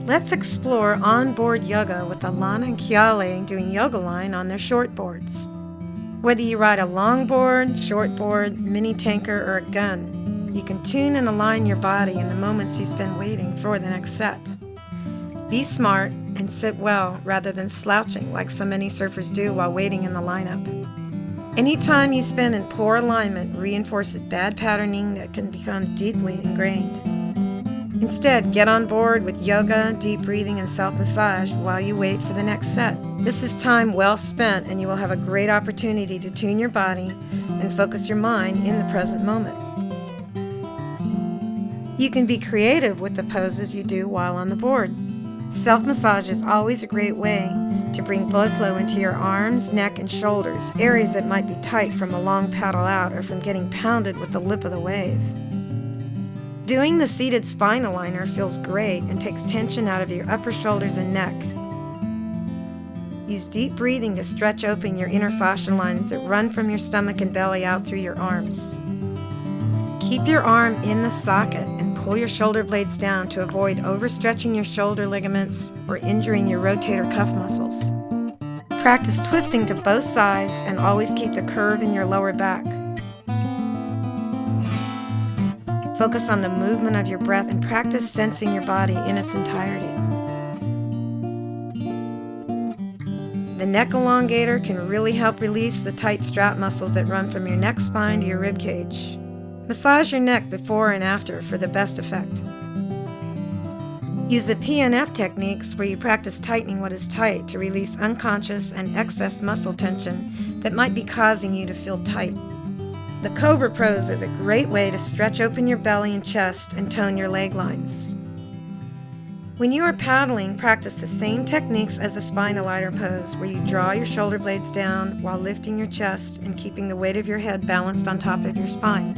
Let's explore onboard yoga with Alana and Kiale doing yoga line on their shortboards. Whether you ride a longboard, shortboard, mini tanker, or a gun, you can tune and align your body in the moments you spend waiting for the next set. Be smart and sit well rather than slouching like so many surfers do while waiting in the lineup. Any time you spend in poor alignment reinforces bad patterning that can become deeply ingrained. Instead, get on board with yoga, deep breathing, and self-massage while you wait for the next set. This is time well spent, and you will have a great opportunity to tune your body and focus your mind in the present moment. You can be creative with the poses you do while on the board. Self-massage is always a great way to bring blood flow into your arms, neck, and shoulders, areas that might be tight from a long paddle out or from getting pounded with the lip of the wave. Doing the seated spine aligner feels great and takes tension out of your upper shoulders and neck. Use deep breathing to stretch open your inner fascia lines that run from your stomach and belly out through your arms. Keep your arm in the socket and pull your shoulder blades down to avoid overstretching your shoulder ligaments or injuring your rotator cuff muscles. Practice twisting to both sides and always keep the curve in your lower back. Focus on the movement of your breath and practice sensing your body in its entirety. The neck elongator can really help release the tight strap muscles that run from your neck spine to your rib cage. Massage your neck before and after for the best effect. Use the PNF techniques where you practice tightening what is tight to release unconscious and excess muscle tension that might be causing you to feel tight. The Cobra Pose is a great way to stretch open your belly and chest and tone your leg lines. When you are paddling, practice the same techniques as the spine aligner pose, where you draw your shoulder blades down while lifting your chest and keeping the weight of your head balanced on top of your spine.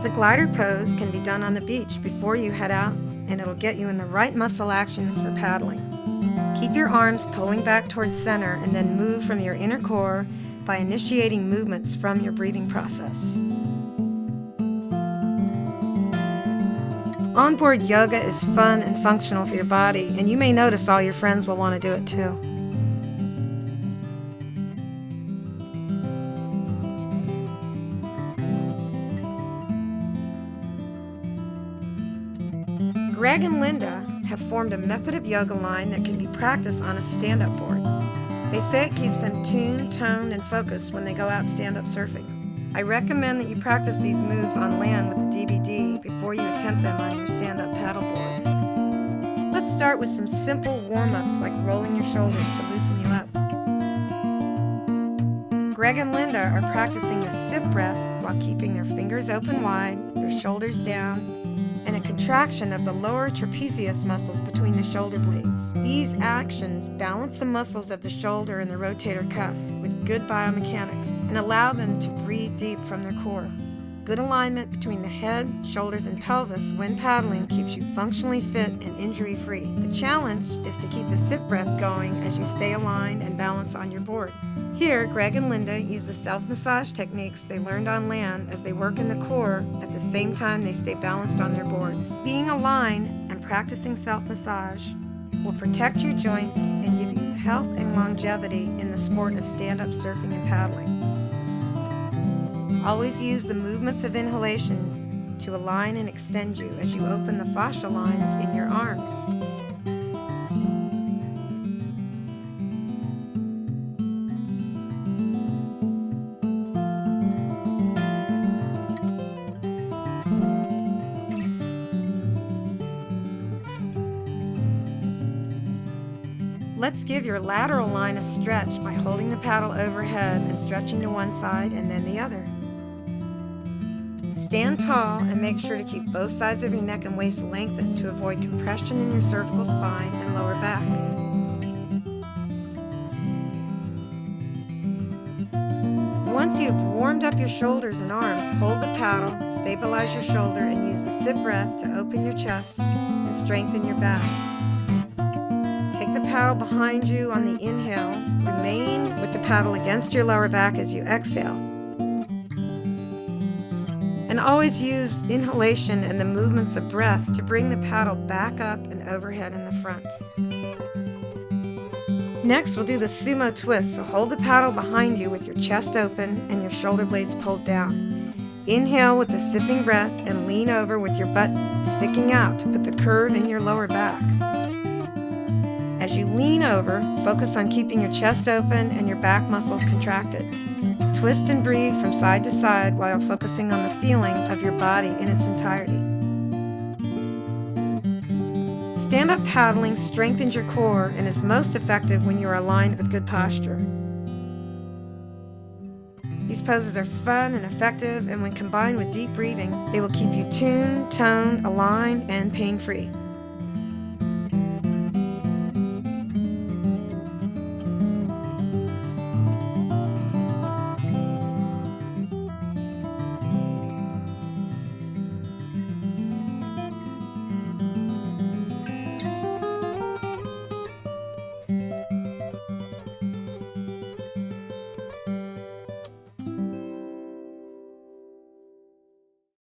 The glider pose can be done on the beach before you head out, and it'll get you in the right muscle actions for paddling. Keep your arms pulling back towards center and then move from your inner core by initiating movements from your breathing process. Onboard yoga is fun and functional for your body, and you may notice all your friends will want to do it too. Greg and Linda have formed a method of yoga line that can be practiced on a stand-up board. They say it keeps them tuned, toned, and focused when they go out stand-up surfing. I recommend that you practice these moves on land with the DVD before you attempt them on your stand-up paddleboard. Let's start with some simple warm-ups like rolling your shoulders to loosen you up. Greg and Linda are practicing the sip breath while keeping their fingers open wide, their shoulders down, and a contraction of the lower trapezius muscles between the shoulder blades. These actions balance the muscles of the shoulder and the rotator cuff with good biomechanics and allow them to breathe deep from their core. Good alignment between the head, shoulders, and pelvis when paddling keeps you functionally fit and injury-free. The challenge is to keep the sip breath going as you stay aligned and balance on your board. Here, Greg and Linda use the self-massage techniques they learned on land as they work in the core at the same time they stay balanced on their boards. Being aligned and practicing self-massage will protect your joints and give you health and longevity in the sport of stand-up surfing and paddling. Always use the movements of inhalation to align and extend you as you open the fascia lines in your arms. Let's give your lateral line a stretch by holding the paddle overhead and stretching to one side and then the other. Stand tall and make sure to keep both sides of your neck and waist lengthened to avoid compression in your cervical spine and lower back. Once you've warmed up your shoulders and arms, hold the paddle, stabilize your shoulder, and use the sip breath to open your chest and strengthen your back. Take the paddle behind you on the inhale. Remain with the paddle against your lower back as you exhale. And always use inhalation and the movements of breath to bring the paddle back up and overhead in the front. Next, we'll do the sumo twist, so hold the paddle behind you with your chest open and your shoulder blades pulled down. Inhale with the sipping breath and lean over with your butt sticking out to put the curve in your lower back. As you lean over, focus on keeping your chest open and your back muscles contracted. Twist and breathe from side to side while focusing on the feeling of your body in its entirety. Stand-up paddling strengthens your core and is most effective when you are aligned with good posture. These poses are fun and effective, and when combined with deep breathing, they will keep you tuned, toned, aligned, and pain-free.